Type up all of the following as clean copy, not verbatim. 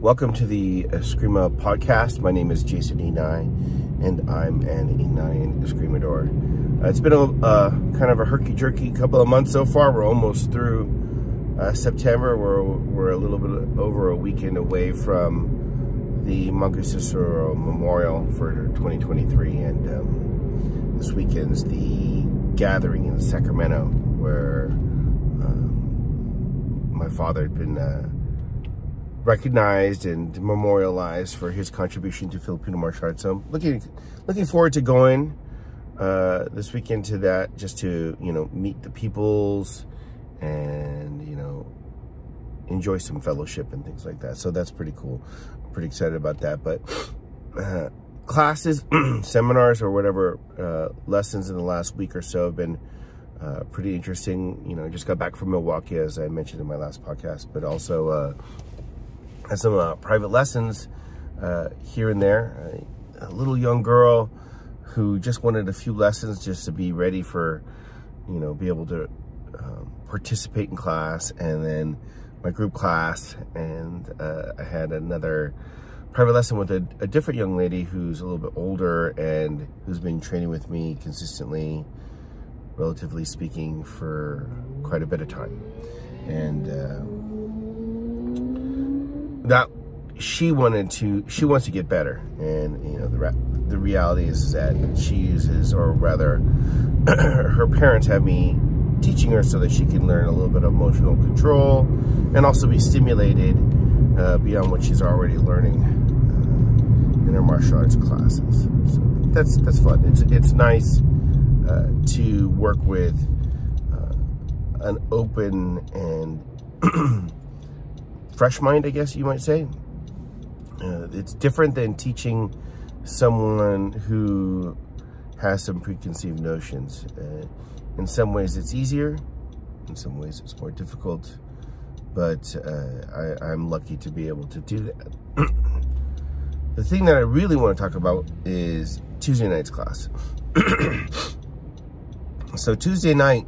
Welcome to the Eskrima podcast. My name is Jason Enai, and I'm an Enayan Eskrimador. It's been a kind of a herky-jerky couple of months so far. We're almost through September. We're a little bit over a weekend away from the Monte Cicero Memorial for 2023, and this weekend's the gathering in Sacramento, where my father had been recognized and memorialized for his contribution to Filipino martial arts. So I'm looking forward to going this weekend to that, just to, you know, meet the peoples and, you know, enjoy some fellowship and things like that. So that's pretty cool. I'm pretty excited about that. But classes, seminars, or whatever lessons in the last week or so have been pretty interesting. You know, I just got back from Milwaukee, as I mentioned in my last podcast, but also had some private lessons here and there. A little young girl who just wanted a few lessons just to be ready for, you know, be able to participate in class, and then my group class, and I had another private lesson with a different young lady who's a little bit older and who's been training with me consistently, relatively speaking, for quite a bit of time. And that she wants to get better, and you know, the reality is that she uses, or rather her parents have me teaching her so that she can learn a little bit of emotional control and also be stimulated beyond what she's already learning in her martial arts classes. So that's fun. It's nice to work with an open and fresh mind, I guess you might say. It's different than teaching someone who has some preconceived notions. In some ways it's easier, in some ways it's more difficult, but I'm lucky to be able to do that. The thing that I really want to talk about is Tuesday night's class. So Tuesday night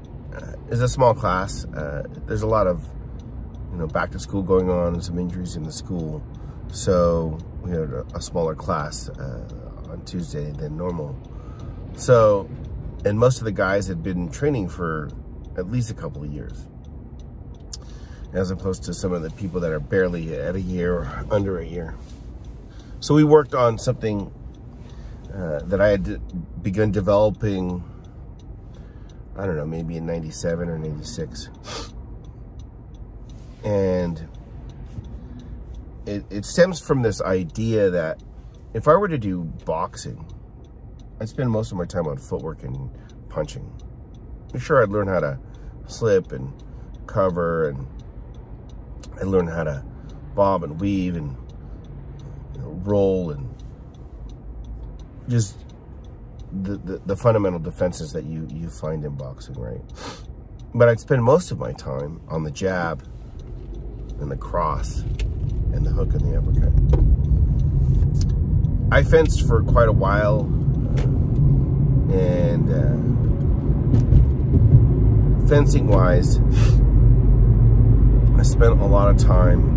is a small class. There's a lot of, you know, back to school going on and some injuries in the school. So we had a smaller class on Tuesday than normal. So, and most of the guys had been training for at least a couple of years, as opposed to some of the people that are barely at a year or under a year. So we worked on something that I had begun developing, I don't know, maybe in 97 or 96. And it stems from this idea that if I were to do boxing, I'd spend most of my time on footwork and punching. I'm sure I'd learn how to slip and cover, and I'd learn how to bob and weave and, you know, roll, and just the fundamental defenses that you find in boxing, right? But I'd spend most of my time on the jab and the cross and the hook and the uppercut. I fenced for quite a while, and fencing wise, I spent a lot of time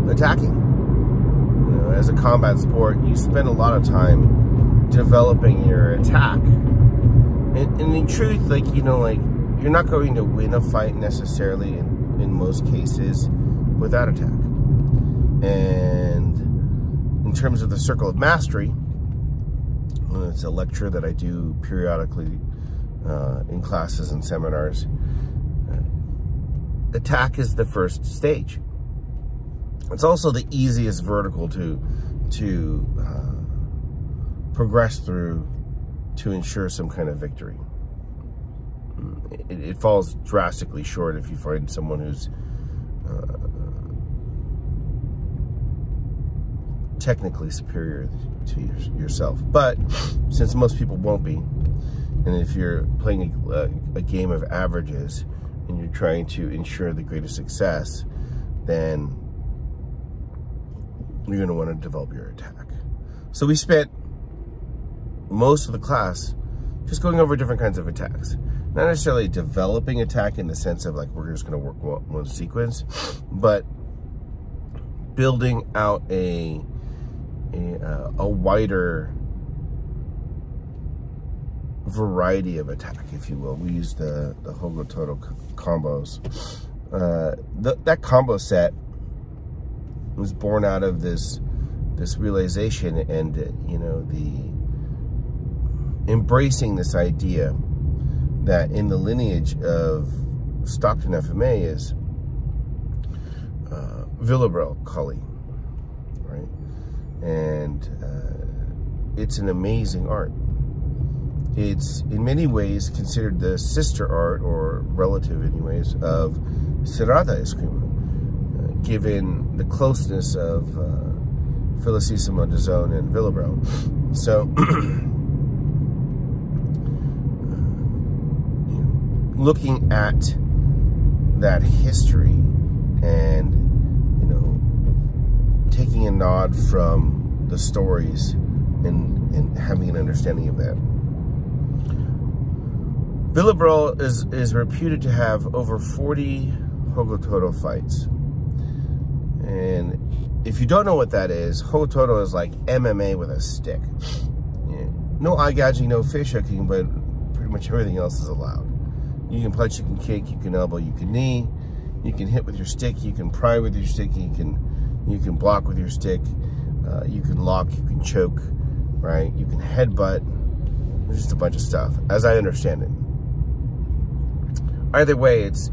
attacking. You know, as a combat sport, you spend a lot of time developing your attack. And in truth, like, you know, like, you're not going to win a fight necessarily in most cases without attack. And in terms of the circle of mastery, it's a lecture that I do periodically in classes and seminars. Attack is the first stage. It's also the easiest vertical to progress through to ensure some kind of victory. It falls drastically short if you find someone who's technically superior to yourself. But since most people won't be, and if you're playing a game of averages and you're trying to ensure the greatest success, then you're going to want to develop your attack. So we spent most of the class just going over different kinds of attacks. not necessarily developing attack in the sense of like we're just going to work one sequence, but building out a wider variety of attack, if you will. We use the Hogototo combos. That combo set was born out of this realization and you know, the embracing this idea that in the lineage of Stockton FMA is Villabraile Cully, right? And it's an amazing art. It's in many ways considered the sister art, or relative anyways, of Serrada Eskrima, given the closeness of Felicissimo de Zone and Villabraile. So, looking at that history and, you know, taking a nod from the stories and having an understanding of that. Villabraile is reputed to have over 40 Hogototo fights. And if you don't know what that is, Hogototo is like MMA with a stick. Yeah. No eye gouging, no fish hooking, but pretty much everything else is allowed. You can punch, you can kick, you can elbow, you can knee, you can hit with your stick, you can pry with your stick, you can block with your stick, you can lock, you can choke, right? You can headbutt. There's just a bunch of stuff, as I understand it. Either way, it's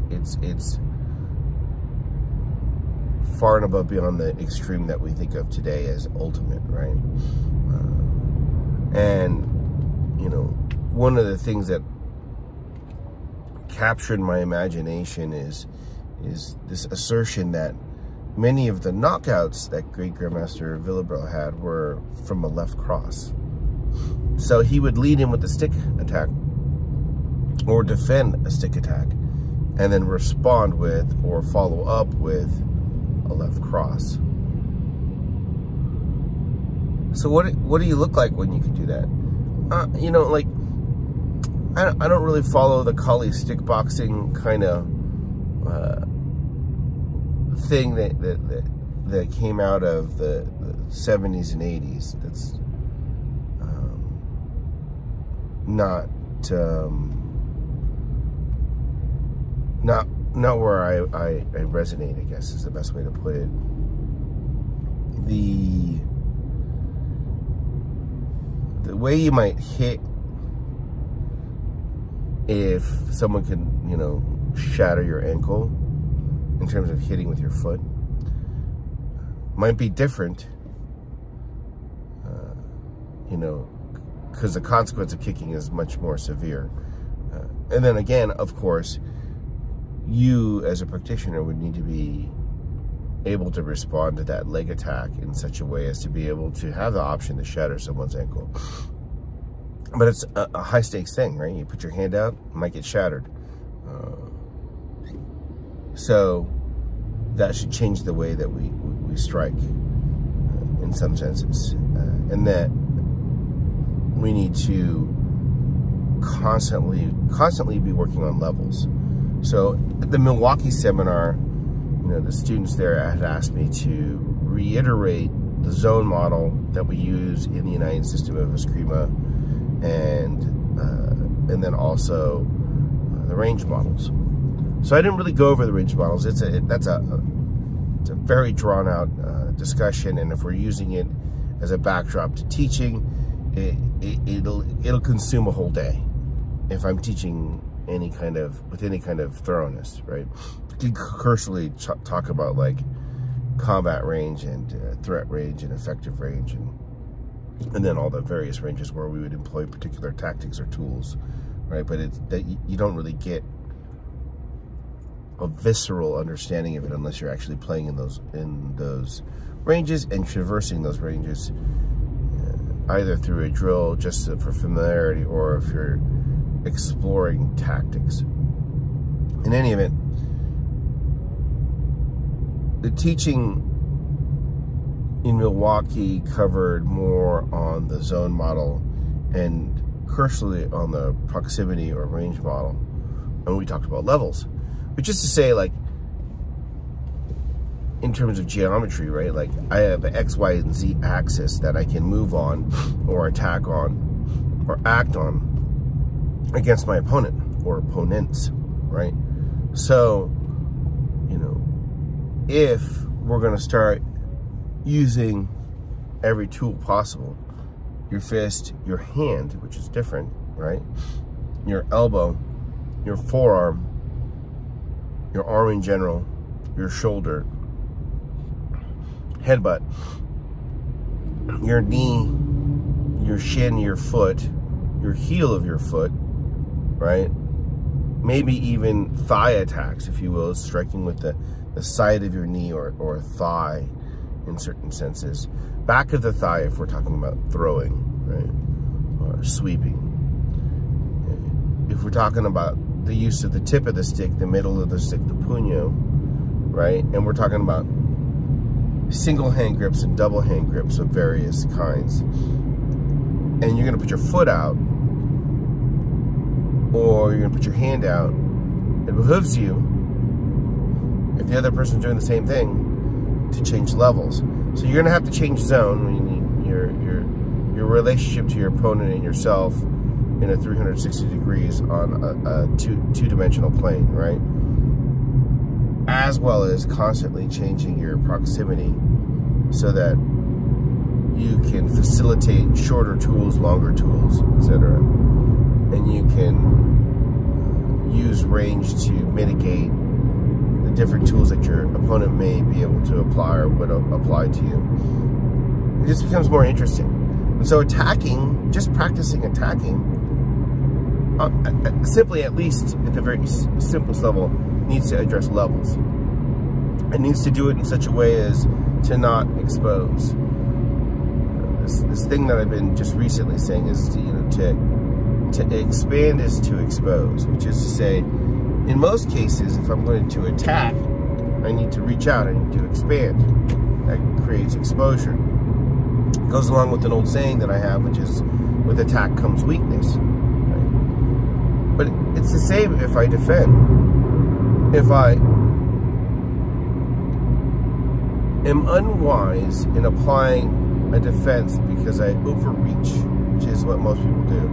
far and above beyond the extreme that we think of today as ultimate, right? And you know, one of the things that captured my imagination is this assertion that many of the knockouts that Great Grandmaster Villabraile had were from a left cross. So he would lead in with the stick attack, or defend a stick attack, and then respond with or follow up with a left cross. So what do you look like when you can do that? You know, like, I don't really follow the Kali stick boxing kind of thing that came out of the 70s and 80s. That's not where I resonate, I guess is the best way to put it. The way you might hit, if someone can, you know, shatter your ankle in terms of hitting with your foot, might be different, you know, because the consequence of kicking is much more severe. And then again, of course, you as a practitioner would need to be able to respond to that leg attack in such a way as to be able to have the option to shatter someone's ankle. But it's a high stakes thing, right? You put your hand out, it might get shattered. So that should change the way that we strike in some senses. And that we need to constantly be working on levels. So at the Milwaukee seminar, you know, the students there had asked me to reiterate the zone model that we use in the United System of Eskrima, and then also the range models. So I didn't really go over the range models. It's a very drawn out discussion, and if we're using it as a backdrop to teaching, it'll consume a whole day if I'm teaching with any kind of thoroughness, right? You can cursorily talk about like combat range and threat range and effective range, and then all the various ranges where we would employ particular tactics or tools, right? But it's that you don't really get a visceral understanding of it unless you're actually playing in those ranges and traversing those ranges, either through a drill just for familiarity, or if you're exploring tactics. In any event, the teaching in Milwaukee covered more on the zone model and cursorily on the proximity or range model. and we talked about levels. But just to say, like, in terms of geometry, right? Like, I have an X, Y, and Z axis that I can move on, or attack on, or act on against my opponent or opponents, right? So, you know, if we're going to start using every tool possible, your fist, your hand, which is different, right? Your elbow, your forearm, your arm in general, your shoulder, headbutt, your knee, your shin, your foot, your heel of your foot, right? Maybe even thigh attacks, if you will, striking with the side of your knee or thigh in certain senses. Back of the thigh if we're talking about throwing, right? Or sweeping. If we're talking about the use of the tip of the stick, the middle of the stick, the puño, right? And we're talking about single hand grips and double hand grips of various kinds. And you're gonna put your foot out, or you're gonna put your hand out. It behooves you, if the other person's doing the same thing, to change levels. So you're gonna have to change zone when you need your relationship to your opponent and yourself in a 360 degrees on a two-dimensional plane, right? As well as constantly changing your proximity so that you can facilitate shorter tools, longer tools, etc. And you can use range to mitigate the different tools that your opponent may be able to apply or would apply to you. It just becomes more interesting. And so attacking, just practicing attacking, simply, at least at the very simplest level, needs to address levels. It needs to do it in such a way as to not expose. This thing that I've been just recently saying is to expand is to expose, which is to say, in most cases, if I'm going to attack, I need to reach out, I need to expand. That creates exposure. It goes along with an old saying that I have, which is, with attack comes weakness. Right? But it's the same if I defend. If I am unwise in applying a defense because I overreach, which is what most people do.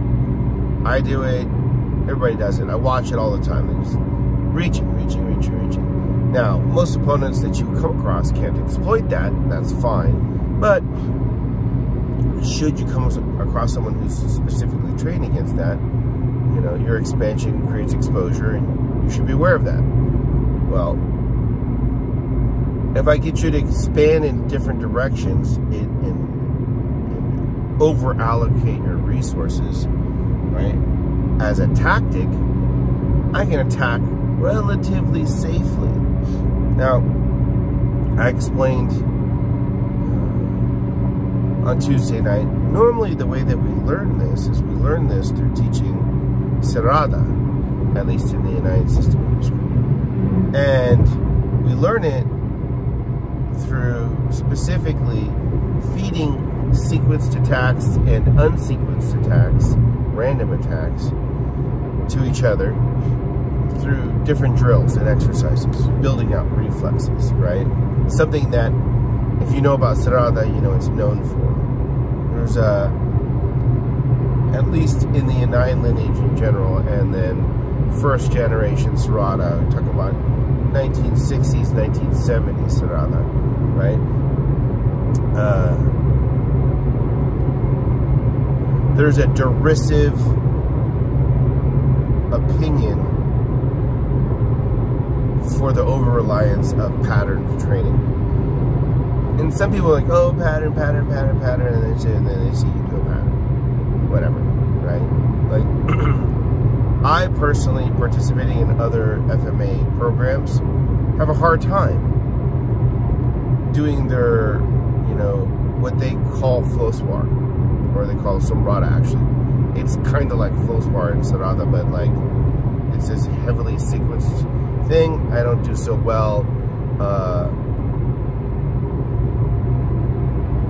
I do it, everybody does it. I watch it all the time. They just reaching. Now, most opponents that you come across can't exploit that, and that's fine. But should you come across someone who's specifically trained against that, you know, your expansion creates exposure, and you should be aware of that. Well, if I get you to expand in different directions and over-allocate your resources, right, as a tactic, I can attack relatively safely. Now, I explained on Tuesday night, normally the way that we learn this is we learn this through teaching Cerrada, at least in the United system of Eskrima. And we learn it through specifically feeding sequenced attacks and unsequenced attacks, random attacks, to each other through different drills and exercises, building out reflexes, right? Something that, if you know about Cerrada, you know it's known for. There's at least in the Anine lineage in general, and then first generation Cerrada, we're talking about 1960s, 1970s Cerrada, right? There's a derisive opinion for the over-reliance of pattern training. And some people are like, oh, pattern, and then they see you do a pattern. Whatever, right? Like, I personally, participating in other FMA programs, have a hard time doing their, you know, what they call flow spar, or they call sombrada, actually. It's kind of like flow spar and Cerrada, but like, it's this heavily sequenced thing. I don't do so well.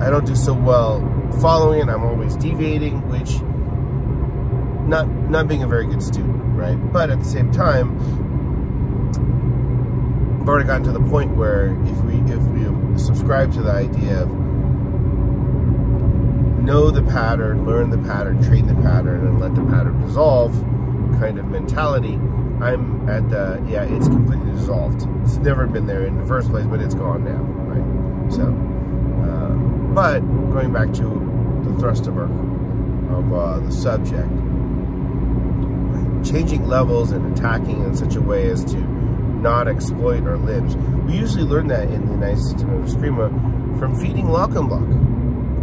I don't do so well following it. I'm always deviating, which not being a very good student, right? But at the same time, I've already gotten to the point where if we subscribe to the idea of know the pattern, learn the pattern, train the pattern, and let the pattern dissolve kind of mentality, I'm at the, yeah, it's completely dissolved. It's never been there in the first place, but it's gone now, right? So, but going back to the thrust of the subject, right? Changing levels and attacking in such a way as to not exploit our limbs. We usually learn that in the United System of Eskrima from feeding lock and block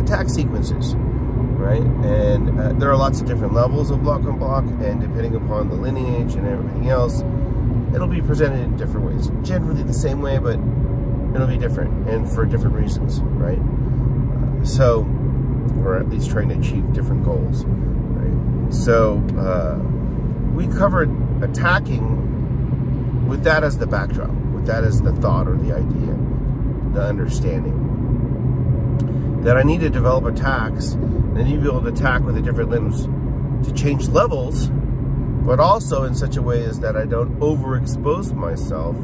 attack sequences, right? And there are lots of different levels of lock and block, and depending upon the lineage and everything else, it'll be presented in different ways. Generally the same way, but it'll be different, and for different reasons, right? So, or at least trying to achieve different goals, right? So, we covered attacking with that as the backdrop, with that as the thought or the idea, the understanding. That I need to develop attacks, and I need to be able to attack with the different limbs to change levels, but also in such a way as that I don't overexpose myself,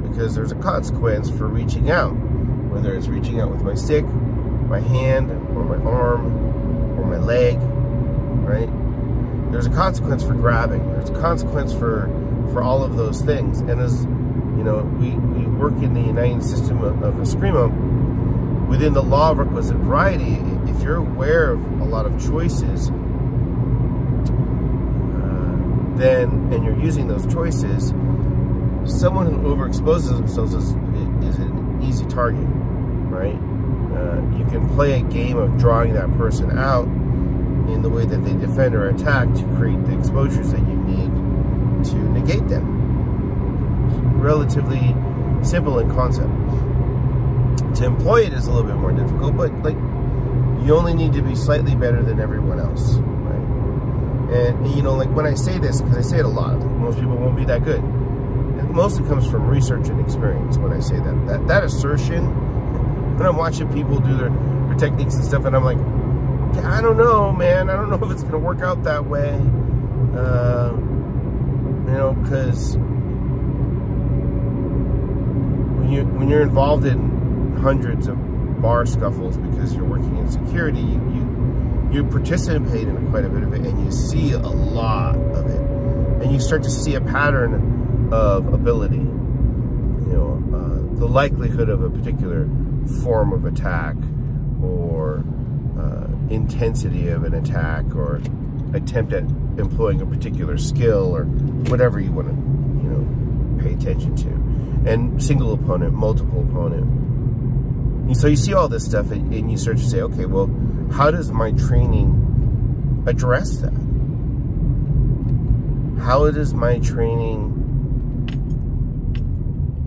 because there's a consequence for reaching out, whether it's reaching out with my stick, my hand, or my arm, or my leg, right? There's a consequence for grabbing. There's a consequence for all of those things. And as you know, we work in the United System of Eskrima, within the law of requisite variety. If you're aware of a lot of choices, and you're using those choices, someone who overexposes themselves is an easy target, right? You can play a game of drawing that person out in the way that they defend or attack to create the exposures that you need to negate them. Relatively simple in concept. To employ it is a little bit more difficult, but like, you only need to be slightly better than everyone else, right? And you know, like when I say this, because I say it a lot, like most people won't be that good. It mostly comes from research and experience when I say that. That assertion, when I'm watching people do their techniques and stuff, and I'm like, I don't know, man. I don't know if it's going to work out that way. You know, because when you're involved in hundreds of bar scuffles because you're working in security, you participate in quite a bit of it, and you see a lot of it, and you start to see a pattern of ability. You know, the likelihood of a particular form of attack, or intensity of an attack, or attempt at employing a particular skill, or whatever you want to, you know, pay attention to. And single opponent, multiple opponent. And so you see all this stuff, and you start to say, okay, well, how does my training address that? How does my training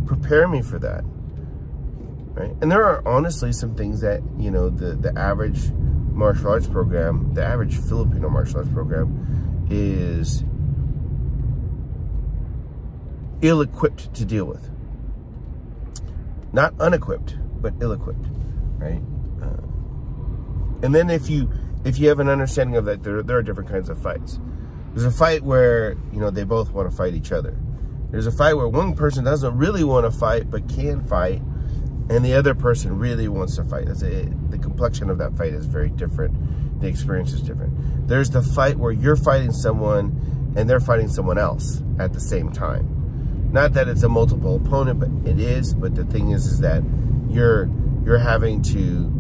prepare me for that? Right? And there are honestly some things that, you know, the average martial arts program, the average Filipino martial arts program is ill-equipped to deal with. Not unequipped, but ill-equipped, right? And then if you have an understanding of that, there are different kinds of fights. There's a fight where, you know, they both want to fight each other. There's a fight where one person doesn't really want to fight, but can fight, and the other person really wants to fight. The complexion of that fight is very different. The experience is different. There's the fight where you're fighting someone and they're fighting someone else at the same time. Not that it's a multiple opponent, but it is. But the thing is that you're having to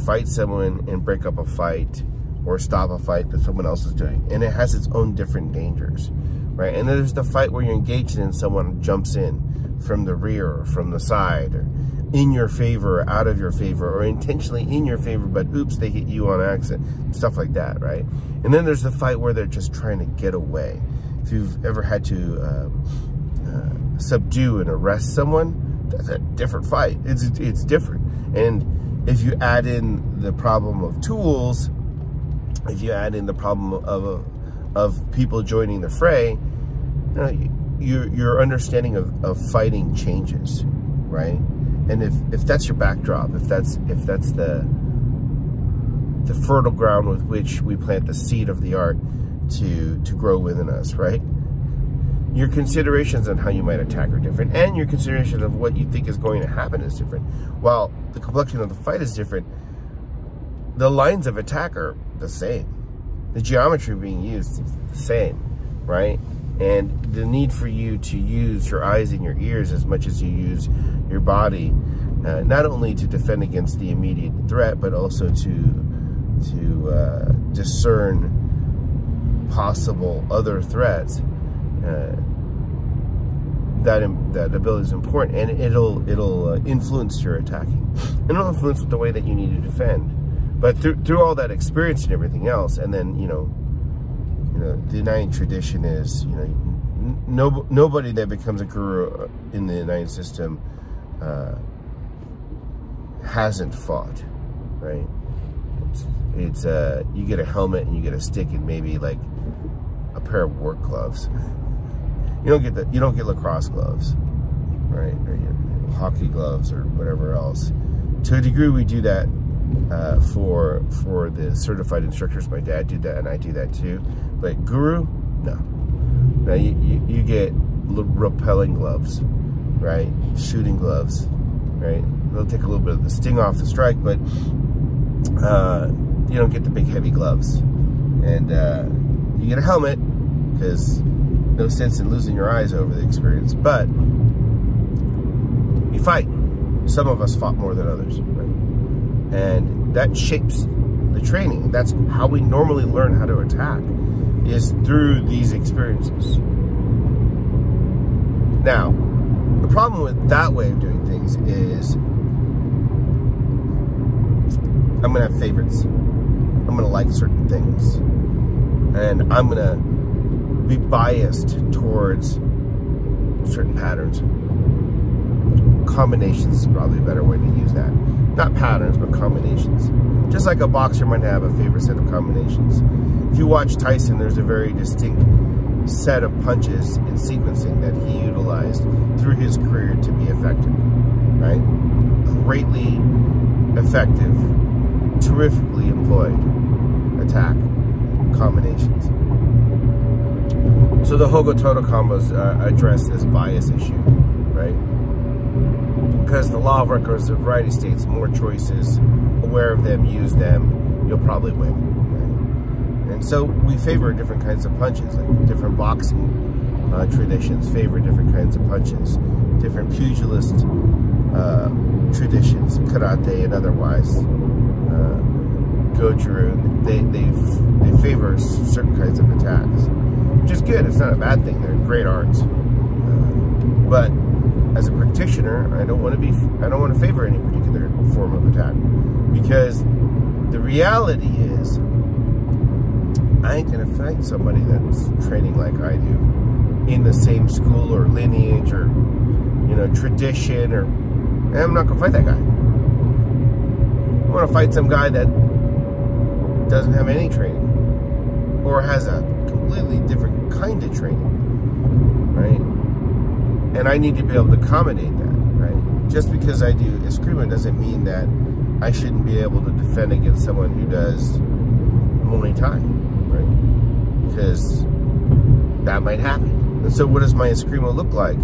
fight someone and break up a fight or stop a fight that someone else is doing, and it has its own different dangers, right? And there's the fight where you're engaged in, and someone jumps in from the rear or from the side, or in your favor or out of your favor, or intentionally in your favor, but oops, they hit you on accident, stuff like that, right? And then there's the fight where they're just trying to get away. If you've ever had to subdue and arrest someone, that's a different fight. It's different. And if you add in the problem of tools, if you add in the problem of people joining the fray, your understanding of fighting changes, right? And if that's your backdrop, if that's the fertile ground with which we plant the seed of the art to grow within us, right? Your considerations on how you might attack are different, and your consideration of what you think is going to happen is different. While the complexion of the fight is different, the lines of attack are the same. The geometry being used is the same, right? And the need for you to use your eyes and your ears as much as you use your body, not only to defend against the immediate threat, but also to discern possible other threats. That ability is important, and it'll influence your attacking, and it'll influence the way that you need to defend. But through all that experience and everything else, and then the Nine tradition is nobody that becomes a guru in the Nine system hasn't fought, right? It's you get a helmet and you get a stick and maybe like a pair of work gloves. You don't get lacrosse gloves, right? Or hockey gloves or whatever else. To a degree, we do that for the certified instructors. My dad did that, and I do that too. But guru, no. Now you get repelling gloves, right? Shooting gloves, right? They'll take a little bit of the sting off the strike, but you don't get the big heavy gloves. And you get a helmet because no sense in losing your eyes over the experience, but you fight. Some of us fought more than others, right? And that shapes the training. That's how we normally learn how to attack, is through these experiences. Now, the problem with that way of doing things is I'm gonna have favorites. I'm gonna like certain things, and I'm gonna be biased towards certain patterns. Combinations is probably a better way to use that. Not patterns, but combinations. Just like a boxer might have a favorite set of combinations. If you watch Tyson, there's a very distinct set of punches and sequencing that he utilized through his career to be effective, right? Greatly effective, terrifically employed attack combinations. So the Hogo-Toto combos address this bias issue, right? Because the law of variety states more choices, aware of them, use them, you'll probably win, right? And so we favor different kinds of punches, like different boxing traditions favor different kinds of punches, different pugilist traditions, karate and otherwise, Goju, they favor certain kinds of attacks, which is good. It's not a bad thing. They're great arts, but as a practitioner, I don't want to favor any particular form of attack, because the reality is I ain't gonna fight somebody that's training like I do in the same school or lineage or tradition, or I'm not gonna fight that guy. I want to fight some guy that doesn't have any training or has a completely different kind of training, right? And I need to be able to accommodate that, right? Just because I do Eskrima doesn't mean that I shouldn't be able to defend against someone who does Muay Thai, right? Because that might happen. And so what does my Eskrima look like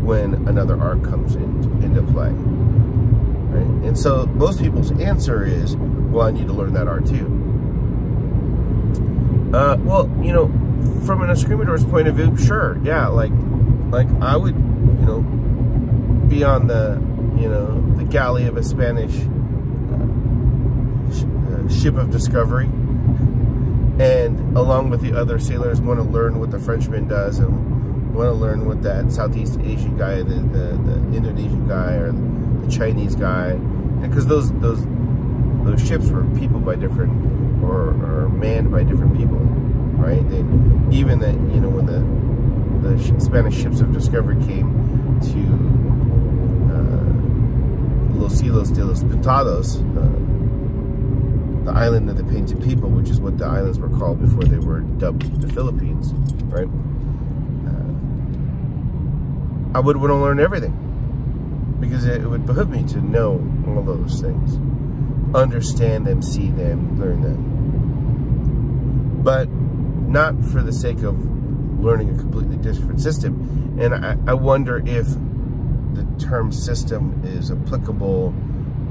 when another art comes into play, right? And so most people's answer is, well, I need to learn that art too. Well, from an Escrimador's point of view, sure, yeah, like I would, be on the galley of a Spanish ship of discovery, and along with the other sailors want to learn what the Frenchman does and want to learn what that Southeast Asian guy, the Indonesian guy, or the Chinese guy, because those ships were peopled by different or manned by different people, right? Even that when the Spanish ships of discovery came to Los Hilos de los Pintados, the island of the painted people, which is what the islands were called before they were dubbed the Philippines, right? I would want to learn everything, because it would behoove me to know all those things, understand them, see them, learn them. But not for the sake of learning a completely different system. And I wonder if the term system is applicable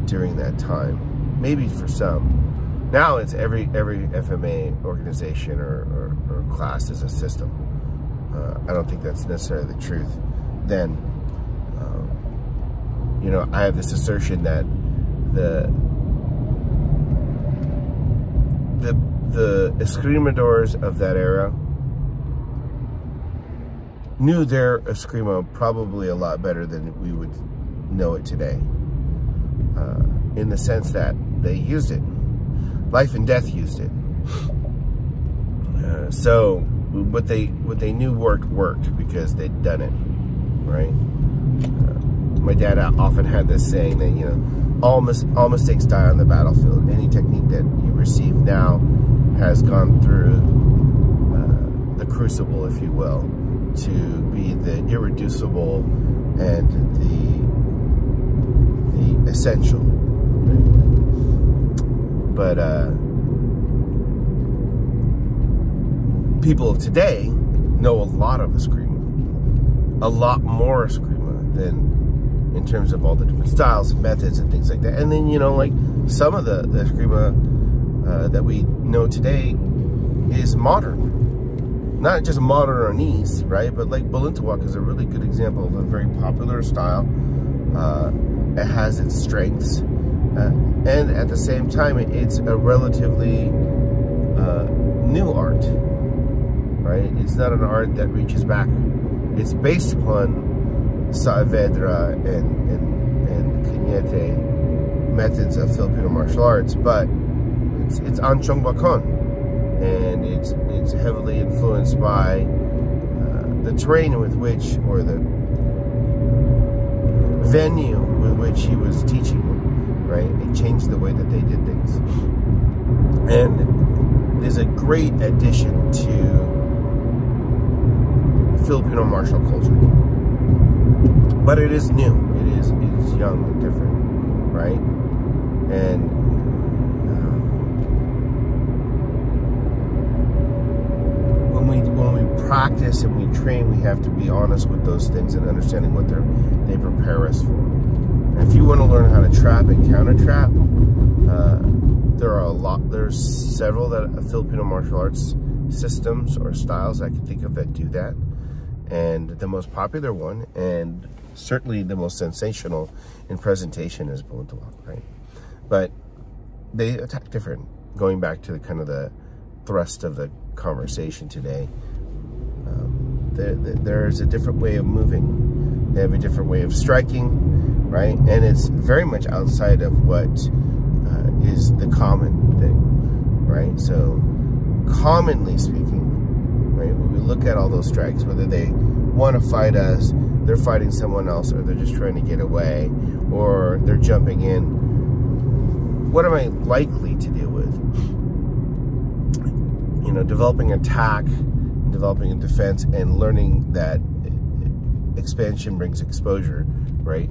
during that time. Maybe for some. Now it's every FMA organization or class is a system. I don't think that's necessarily the truth. Then, you know, I have this assertion that the Escrimadores of that era knew their Eskrima probably a lot better than we would know it today. In the sense that they used it. Life and death used it. So what they knew worked because they'd done it, right? My dad often had this saying that, you know, all mistakes die on the battlefield. Any technique that you receive now has gone through the crucible, if you will, to be the irreducible and the essential. But people of today know a lot of Eskrima, a lot more Eskrima than in terms of all the different styles and methods and things like that. And then, you know, like some of the Eskrima that we know today is modern. Not just modern or niche, right? But like Balintawak is a really good example of a very popular style. It has its strengths. And at the same time, it's a relatively new art, right? It's not an art that reaches back. It's based upon Saavedra and Cañete methods of Filipino martial arts, but it's Anchong Bakon, and it's heavily influenced by the terrain with which, or the venue with which he was teaching. Right? It changed the way that they did things. And is a great addition to Filipino martial culture. But it is new. It is young and different, right? And when we practice and we train, we have to be honest with those things and understanding what they prepare us for. If you want to learn how to trap and counter trap, there's several Filipino martial arts systems or styles I can think of that do that. And the most popular one, and certainly the most sensational in presentation, is Balintawak, right? But they attack different. Going back to the kind of the thrust of the conversation today, there's a different way of moving. They have a different way of striking. Right? And it's very much outside of what is the common thing, right? So, commonly speaking, right, when we look at all those strikes, whether they want to fight us, they're fighting someone else, or they're just trying to get away, or they're jumping in, what am I likely to deal with? You know, developing attack, developing a defense, and learning that expansion brings exposure, right?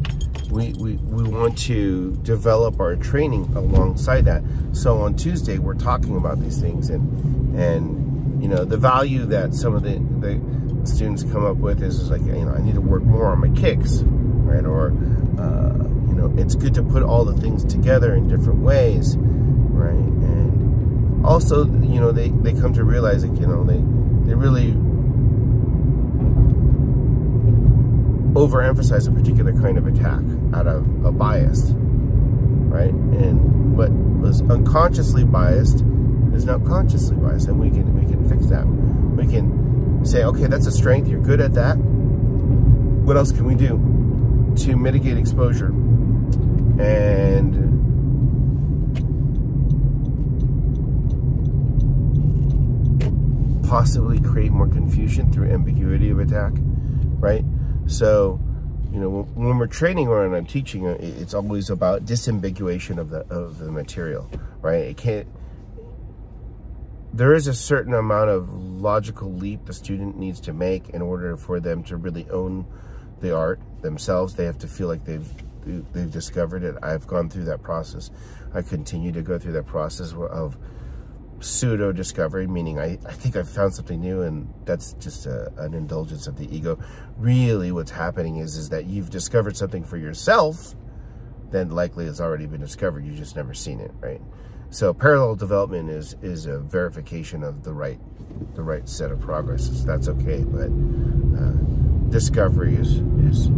We want to develop our training alongside that. So on Tuesday, we're talking about these things, and you know, the value that some of the students come up with is like, you know, I need to work more on my kicks, right? Or you know, it's good to put all the things together in different ways, right? And also, you know, they come to realize that, you know, they really overemphasize a particular kind of attack out of a bias, right? And what was unconsciously biased is now consciously biased, and we can fix that. We can say, okay, that's a strength, you're good at that. What else can we do to mitigate exposure and possibly create more confusion through ambiguity of attack, right? So, you know, when we're training or when I'm teaching, it's always about disambiguation of the material, right? It can't. There is a certain amount of logical leap the student needs to make in order for them to really own the art themselves. They have to feel like they've discovered it. I've gone through that process. I continue to go through that process of pseudo discovery, meaning I think I've found something new, and that's just an indulgence of the ego. Really what's happening is that you've discovered something for yourself, then likely it's already been discovered, you just never seen it, right? So parallel development is a verification of the right set of progresses. That's okay, but discovery is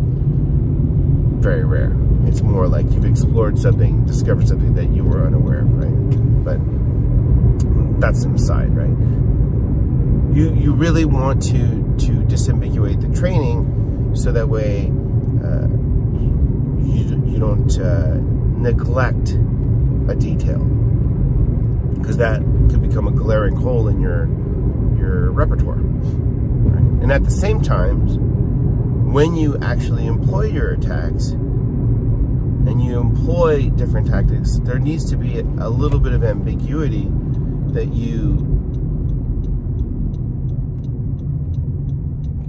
very rare. It's more like you've explored something, discovered something that you were unaware of, right? But that's an aside, right? You really want to disambiguate the training so that way you don't neglect a detail, because that could become a glaring hole in your repertoire, right? And at the same time, when you actually employ your attacks and you employ different tactics, there needs to be a little bit of ambiguity that you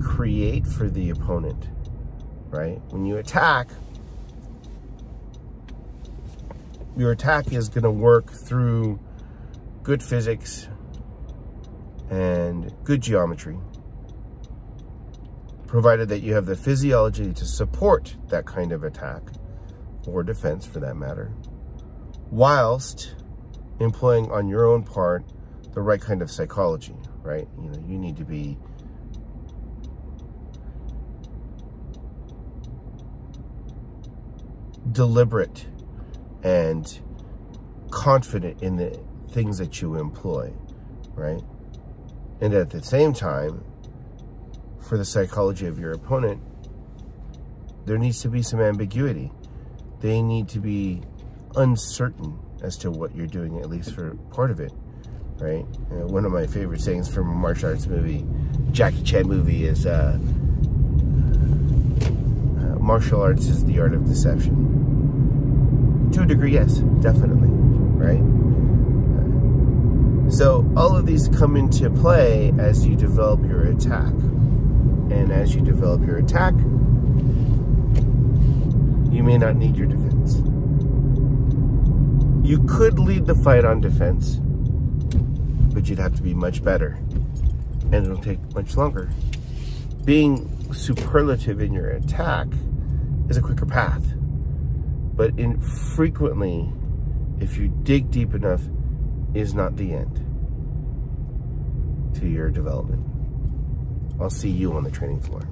create for the opponent, right? When you attack, your attack is going to work through good physics and good geometry, provided that you have the physiology to support that kind of attack, or defense for that matter, whilst employing on your own part the right kind of psychology, right? You know, you need to be deliberate and confident in the things that you employ, right? And at the same time, for the psychology of your opponent, there needs to be some ambiguity. They need to be uncertain as to what you're doing, at least for part of it, right? One of my favorite sayings from a martial arts movie, Jackie Chan movie, is martial arts is the art of deception. To a degree, yes, definitely, right? So all of these come into play as you develop your attack. And as you develop your attack, you may not need your defense. You could lead the fight on defense, but you'd have to be much better, and it'll take much longer. Being superlative in your attack is a quicker path, but frequently, if you dig deep enough, is not the end to your development. I'll see you on the training floor.